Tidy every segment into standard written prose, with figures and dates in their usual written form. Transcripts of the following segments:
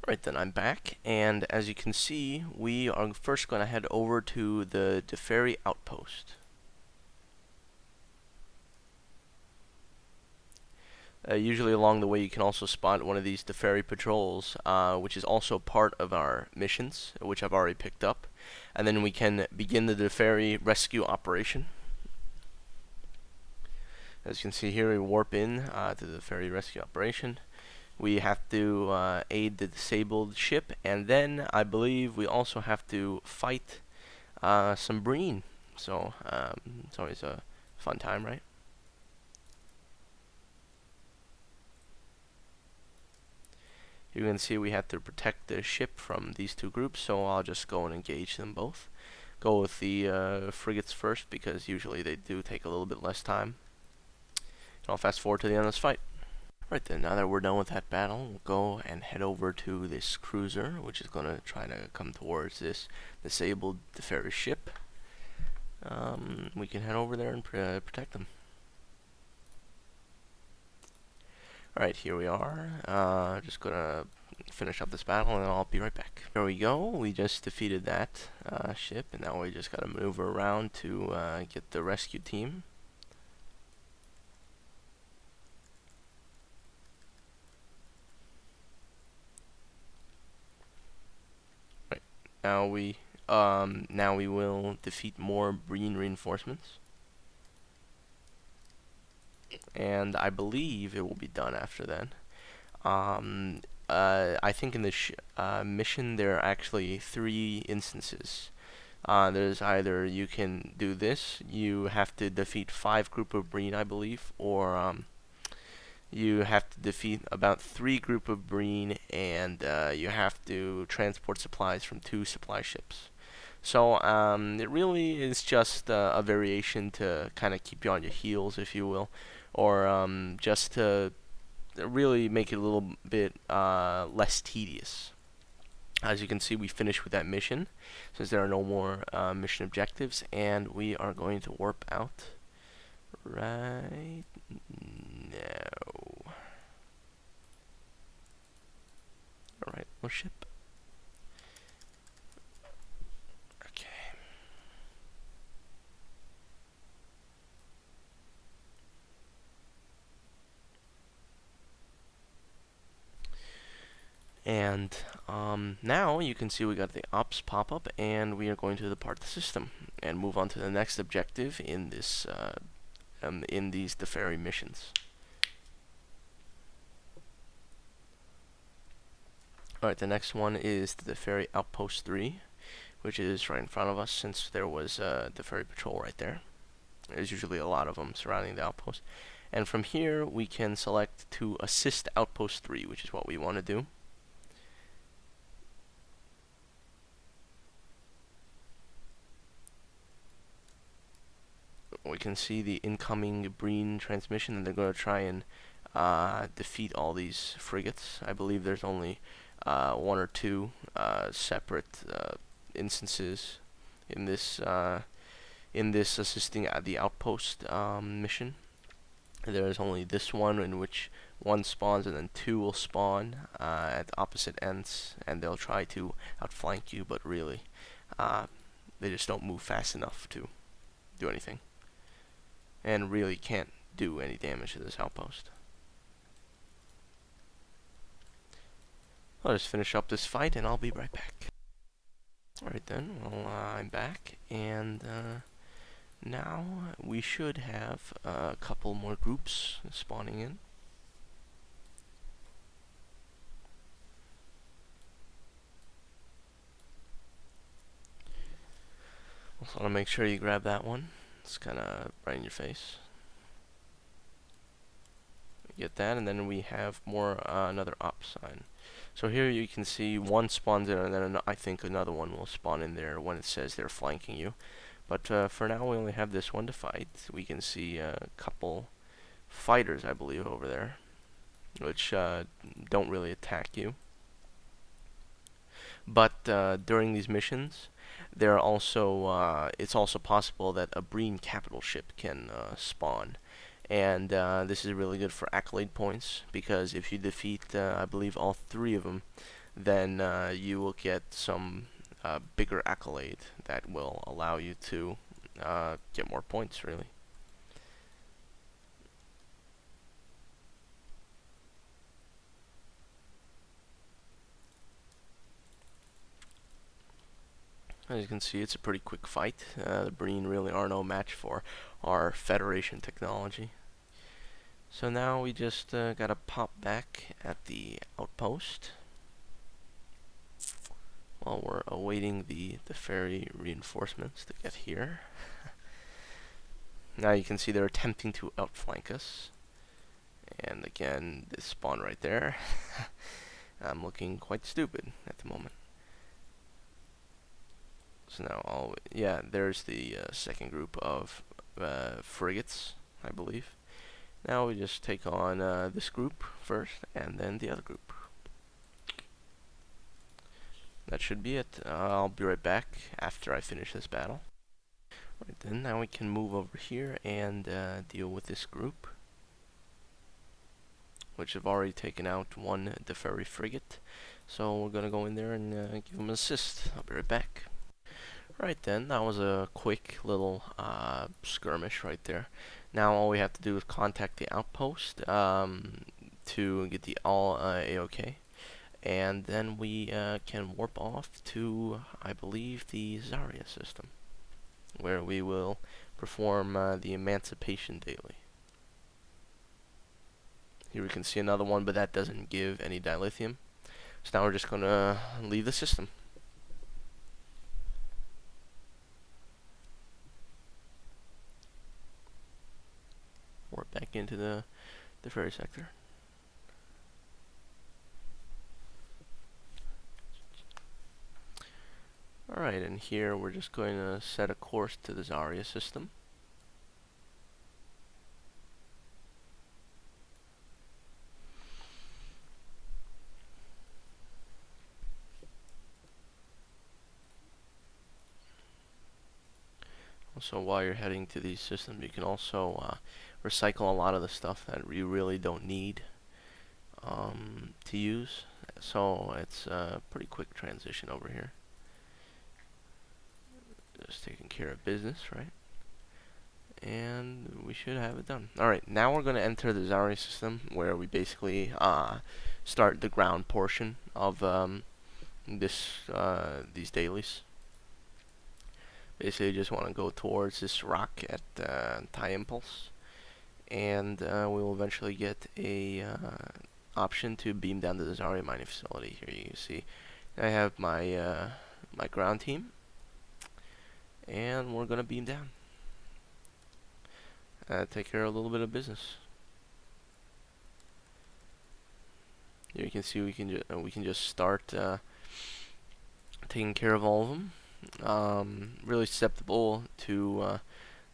Right then, I'm back, and as you can see, we are first going to head over to the Deferi Outpost. Usually along the way you can also spot one of these Deferi patrols, which is also part of our missions, which I've already picked up. And then we can begin the Deferi rescue operation. As you can see here, we warp in to the Deferi rescue operation. We have to aid the disabled ship, and then I believe we also have to fight some Breen. So it's always a fun time, right? You can see we have to protect the ship from these two groups, so I'll just go and engage them both. Go with the frigates first, because usually they do take a little bit less time. And I'll fast forward to the end of this fight. Right then, now that we're done with that battle, we'll go and head over to this cruiser, which is going to try to come towards this disabled Deferi ship. We can head over there and protect them. Alright, here we are. Just gonna finish up this battle and I'll be right back. There we go. We just defeated that ship, and now we just gotta maneuver around to get the rescue team. Right. Now we will defeat more Breen reinforcements. And I believe it will be done after then. I think in this mission there are actually 3 instances. There's either you can do this, you have to defeat 5 group of Breen, I believe, or you have to defeat about 3 group of Breen, and you have to transport supplies from 2 supply ships. So it really is just a variation to kind of keep you on your heels, if you will, or just to really make it a little bit less tedious. As you can see, we finished with that mission, since there are no more mission objectives, and we are going to warp out right now. Alright, we'll ship. And now you can see we got the ops pop-up, and we are going to depart the system and move on to the next objective in this in these Deferi missions. Alright, the next one is the Ferry Outpost 3, which is right in front of us, since there was the ferry patrol right there. There's usually a lot of them surrounding the outpost. And from here we can select to assist Outpost 3, which is what we want to do. We can see the incoming Breen transmission, and they're going to try and defeat all these frigates. I believe there's only 1 or 2 separate instances in this assisting at the outpost mission. There is only this one in which 1 spawns and then 2 will spawn at opposite ends, and they'll try to outflank you, but really they just don't move fast enough to do anything, and really can't do any damage to this outpost. I'll just finish up this fight and I'll be right back. Alright then, well, I'm back, and now we should have a couple more groups spawning in. Also want to make sure you grab that one. It's kind of right in your face. Get that, and then we have more another op sign. So here you can see 1 spawns in, and then I think another one will spawn in there when it says they're flanking you. But for now we only have this one to fight. We can see a couple fighters, I believe, over there, which don't really attack you. But during these missions, there are also it's also possible that a Breen capital ship can spawn, and this is really good for accolade points, because if you defeat I believe all 3 of them, then you will get some bigger accolade that will allow you to get more points, really. As you can see, it's a pretty quick fight. The Breen really are no match for our Federation technology. So now we just gotta pop back at the outpost while we're awaiting the Deferi reinforcements to get here. Now you can see they're attempting to outflank us. And again, this spawn right there. I'm looking quite stupid at the moment. So now, yeah, there's the second group of frigates, I believe. Now we just take on this group first, and then the other group. That should be it. I'll be right back after I finish this battle. Right then, now we can move over here and deal with this group, which have already taken out one Deferi frigate. So we're gonna go in there and give them an assist. I'll be right back. Right then, that was a quick little skirmish right there. Now all we have to do is contact the outpost to get the all A-OK. And then we can warp off to, I believe, the Zarya system, where we will perform the Emancipation daily. Here we can see another one, but that doesn't give any dilithium. So now we're just going to leave the system. Warp back into the ferry sector. Alright, and here we're just going to set a course to the Zarya system. So while you're heading to these systems, you can also recycle a lot of the stuff that you really don't need to use. So it's a pretty quick transition over here. Just taking care of business, right? And we should have it done. Alright, now we're going to enter the Zarya system, where we basically start the ground portion of these dailies. Basically, just want to go towards this rock at High Impulse, and we will eventually get a option to beam down to the Zarya mining facility. Here you can see I have my my ground team, and we're gonna beam down. Take care of a little bit of business. Here you can see we can just start taking care of all of them. Really susceptible to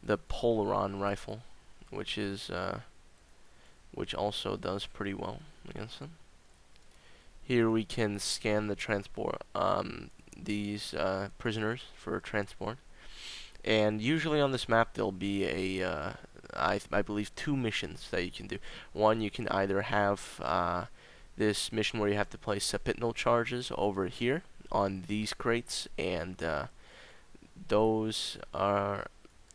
the Polaron rifle, which also does pretty well against them. Here we can scan the transport, these prisoners for transport, and usually on this map there'll be a I believe 2 missions that you can do. One, you can either have this mission where you have to place subpitnal charges over here on these crates, and those are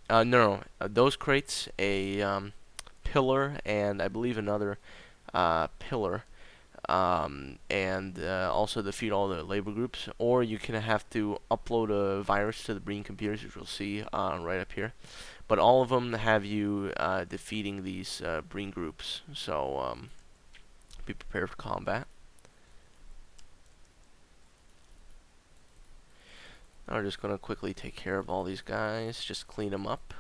those crates, a pillar, and I believe another pillar, and also defeat all the labor groups. Or you can have to upload a virus to the Breen computers, which you'll see right up here. But all of them have you defeating these Breen groups, so be prepared for combat. Now we're just going to quickly take care of all these guys, just clean them up.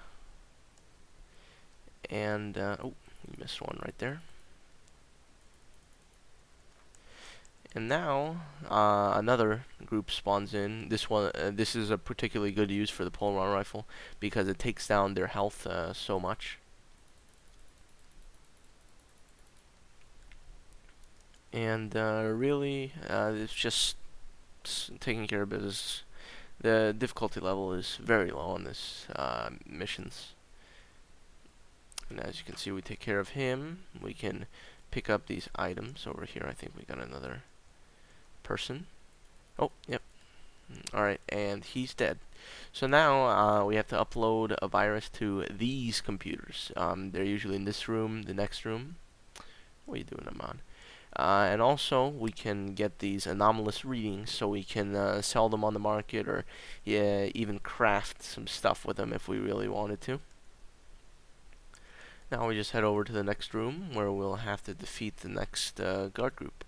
And, oh, you missed one right there. And now, another group spawns in. This one, this is a particularly good use for the Polaron rifle, because it takes down their health so much. And, really, it's just taking care of business. The difficulty level is very low on this missions. And as you can see, we take care of him. We can pick up these items over here. I think we got another person. Oh, yep. Alright, and he's dead. So now we have to upload a virus to these computers. They're usually in this room, the next room. What are you doing, Aman? And also, we can get these anomalous readings, so we can sell them on the market, or even craft some stuff with them if we really wanted to. Now we just head over to the next room, where we'll have to defeat the next guard group.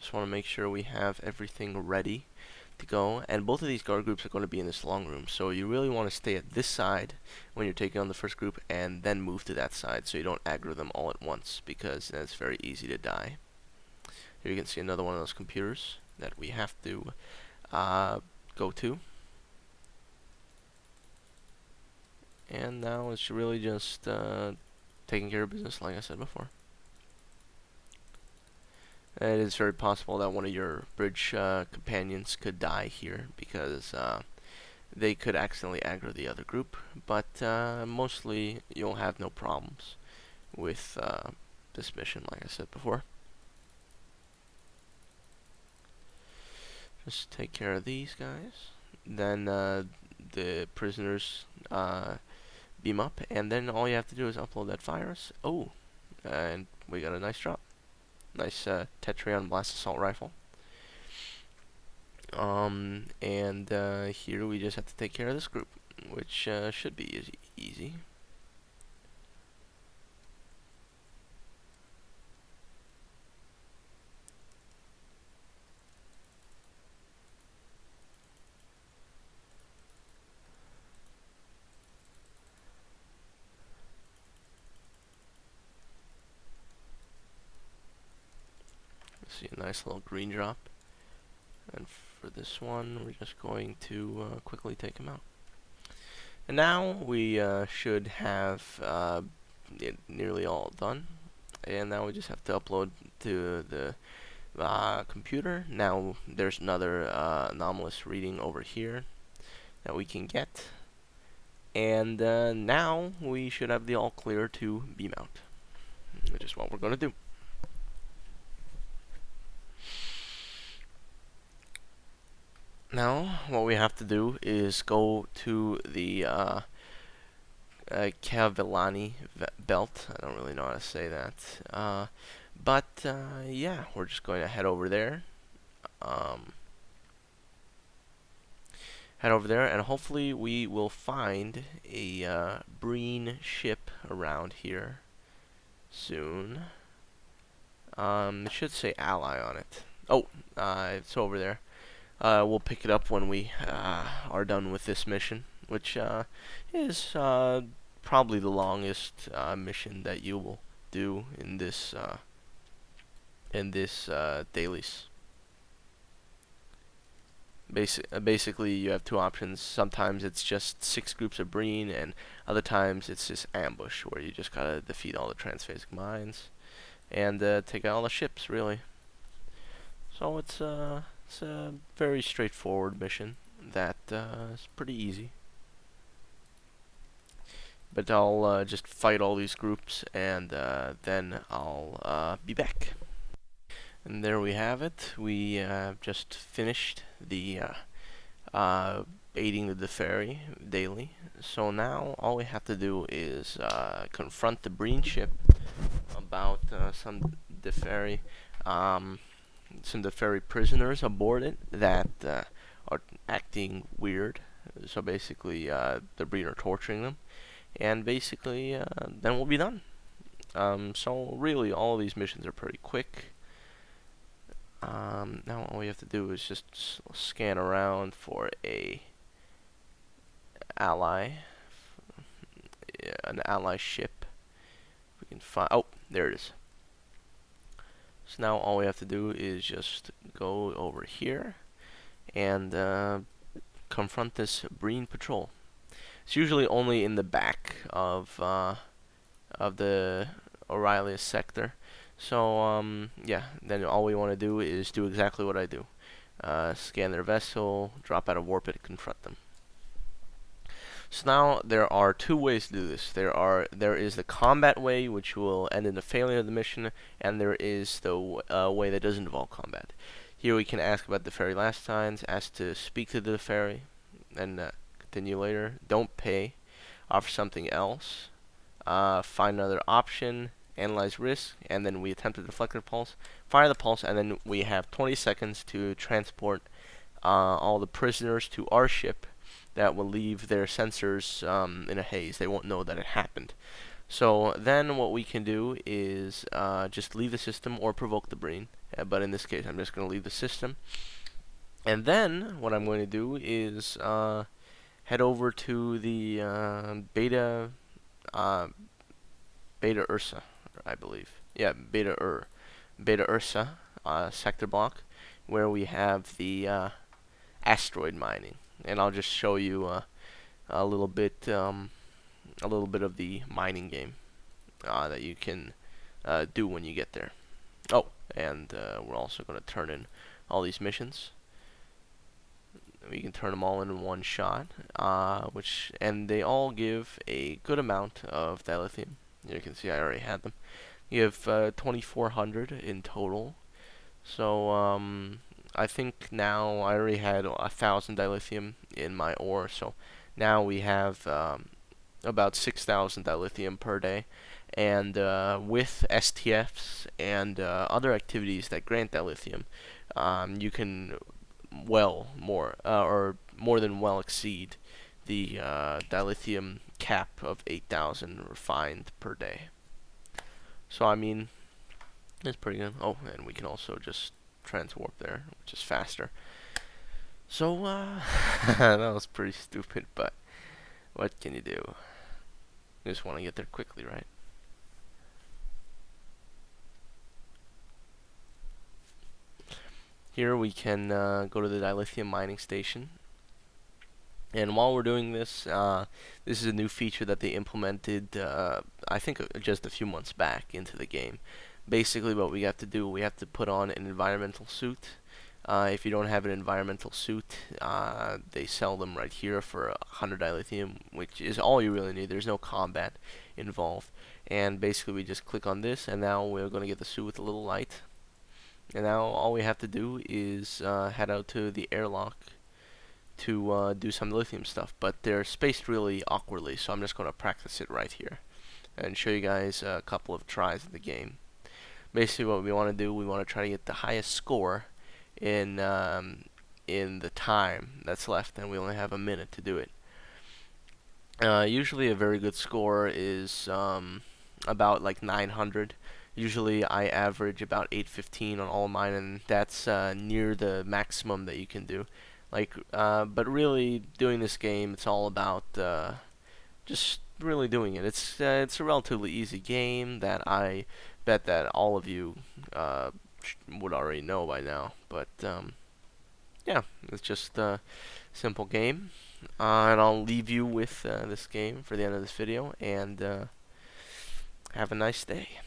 Just want to make sure we have everything ready to go, and both of these guard groups are going to be in this long room, so you really want to stay at this side when you're taking on the first group, and then move to that side so you don't aggro them all at once, because then it's very easy to die. Here you can see another one of those computers that we have to go to, and now it's really just taking care of business, like I said before. It is very possible that one of your bridge companions could die here, because they could accidentally aggro the other group, but mostly you'll have no problems with this mission, like I said before. Just take care of these guys, then the prisoners beam up, and then all you have to do is upload that virus. Oh, and we got a nice drop. Nice Tetrion Blast Assault Rifle. And here we just have to take care of this group, which should be easy. See a nice little green drop, and for this one we're just going to quickly take him out. And now we should have it nearly all done, and now we just have to upload to the computer. Now there's another anomalous reading over here that we can get, and now we should have the all clear to beam out, which is what we're going to do. Now, what we have to do is go to the Cavillani belt. I don't really know how to say that. Yeah, we're just going to head over there. And hopefully we will find a Breen ship around here soon. It should say ally on it. Oh, it's over there. We'll pick it up when we are done with this mission, which is probably the longest mission that you will do in this Dalies. Basically, you have two options. Sometimes it's just 6 groups of Breen, and other times it's just ambush, where you just gotta defeat all the transphasic mines and take out all the ships, really. So it's a very straightforward mission that is pretty easy. But I'll just fight all these groups, and then I'll be back. And there we have it. We just finished the aiding the Deferi daily. So now all we have to do is confront the Breen ship about some Deferi prisoners aboard it that are acting weird. So basically, the Breen are torturing them, and basically, then we'll be done. So really, all of these missions are pretty quick. Now all we have to do is just scan around for an ally ship. We can find. Oh, there it is. So now all we have to do is just go over here and confront this Breen patrol. It's usually only in the back of the Aurelius sector. So yeah, then all we want to do is do exactly what I do. Scan their vessel, drop out of orbit, confront them. So now there are two ways to do this. There is the combat way, which will end in the failure of the mission, and there is the way that doesn't involve combat. Here we can ask about the Deferi last times, ask to speak to the Deferi, and continue later. Don't pay, offer something else, find another option, analyze risk, and then we attempt to deflect the pulse, fire the pulse, and then we have 20 seconds to transport all the prisoners to our ship. That will leave their sensors in a haze. They won't know that it happened. So then what we can do is just leave the system or provoke the Breen. But in this case, I'm just going to leave the system. And then what I'm going to do is head over to the Beta Ursae, I believe. Yeah, Beta Ursae sector block, where we have the Asteroid Mining. And I'll just show you a little bit of the mining game that you can do when you get there. Oh, and we're also going to turn in all these missions. We can turn them all in one shot, and they all give a good amount of dilithium. You can see I already had them. You have 2,400 in total. So I think now I already had 1,000 dilithium in my ore, so now we have about 6,000 dilithium per day. And with STFs and other activities that grant dilithium, you can more than well exceed the dilithium cap of 8,000 refined per day. So I mean, it's pretty good. Oh, and we can also just transwarp there, which is faster. So that was pretty stupid, but what can you do? You just want to get there quickly, right? Here we can go to the dilithium mining station. And while we're doing this, this is a new feature that they implemented, I think just a few months back into the game. Basically what we have to do, we have to put on an environmental suit. If you don't have an environmental suit, they sell them right here for 100 dilithium, which is all you really need. There's no combat involved. And basically we just click on this, and now we're going to get the suit with a little light. And now all we have to do is head out to the airlock to do some lithium stuff, but they're spaced really awkwardly, so I'm just going to practice it right here and show you guys a couple of tries of the game. Basically what we want to do, we want to try to get the highest score in the time that's left, and we only have a minute to do it. Usually a very good score is about like 900. Usually I average about 815 on all mine, and that's near the maximum that you can do. But really doing this game, it's all about just really doing it. It's a relatively easy game that I bet that all of you would already know by now. But yeah, it's just a simple game, and I'll leave you with this game for the end of this video. And have a nice day.